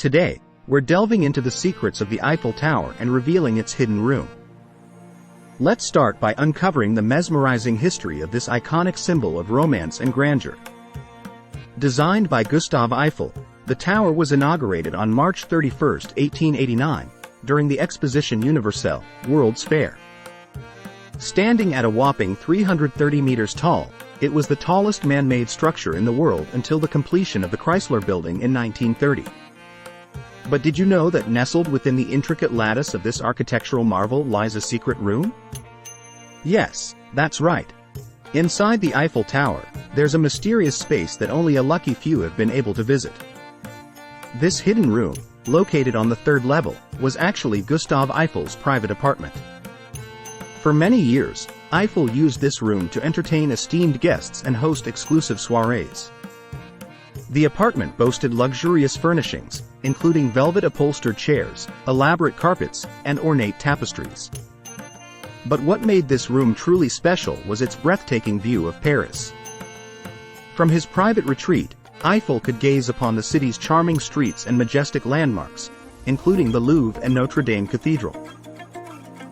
Today, we're delving into the secrets of the Eiffel Tower and revealing its hidden room. Let's start by uncovering the mesmerizing history of this iconic symbol of romance and grandeur. Designed by Gustave Eiffel, the tower was inaugurated on March 31, 1889, during the Exposition Universelle, World's Fair. Standing at a whopping 330 meters tall, it was the tallest man-made structure in the world until the completion of the Chrysler Building in 1930. But did you know that nestled within the intricate lattice of this architectural marvel lies a secret room? Yes, that's right. Inside the Eiffel Tower, there's a mysterious space that only a lucky few have been able to visit. This hidden room, located on the third level, was actually Gustave Eiffel's private apartment. For many years, Eiffel used this room to entertain esteemed guests and host exclusive soirees. The apartment boasted luxurious furnishings, including velvet-upholstered chairs, elaborate carpets, and ornate tapestries. But what made this room truly special was its breathtaking view of Paris. From his private retreat, Eiffel could gaze upon the city's charming streets and majestic landmarks, including the Louvre and Notre Dame Cathedral.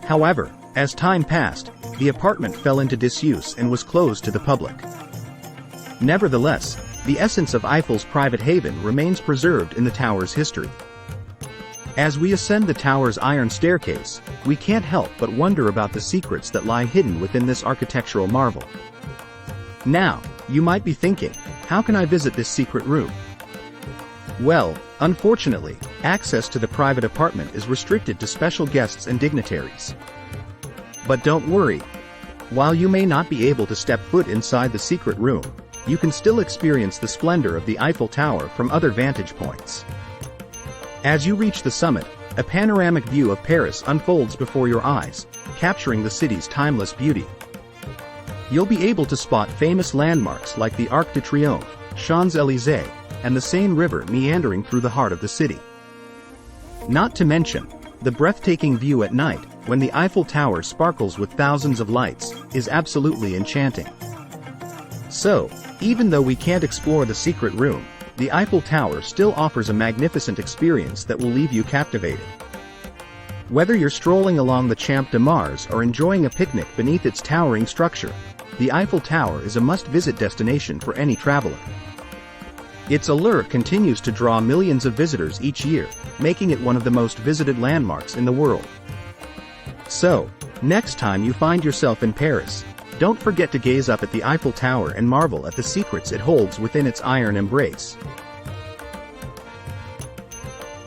However, as time passed, the apartment fell into disuse and was closed to the public. Nevertheless, the essence of Eiffel's private haven remains preserved in the tower's history. As we ascend the tower's iron staircase, we can't help but wonder about the secrets that lie hidden within this architectural marvel. Now, you might be thinking, how can I visit this secret room? Well, unfortunately, access to the private apartment is restricted to special guests and dignitaries. But don't worry. While you may not be able to step foot inside the secret room, you can still experience the splendor of the Eiffel Tower from other vantage points. As you reach the summit, a panoramic view of Paris unfolds before your eyes, capturing the city's timeless beauty. You'll be able to spot famous landmarks like the Arc de Triomphe, Champs-Élysées, and the Seine River meandering through the heart of the city. Not to mention, the breathtaking view at night, when the Eiffel Tower sparkles with thousands of lights, is absolutely enchanting. So, even though we can't explore the secret room, the Eiffel Tower still offers a magnificent experience that will leave you captivated. Whether you're strolling along the Champ de Mars or enjoying a picnic beneath its towering structure, the Eiffel Tower is a must-visit destination for any traveler. Its allure continues to draw millions of visitors each year, making it one of the most visited landmarks in the world. So, next time you find yourself in Paris, don't forget to gaze up at the Eiffel Tower and marvel at the secrets it holds within its iron embrace.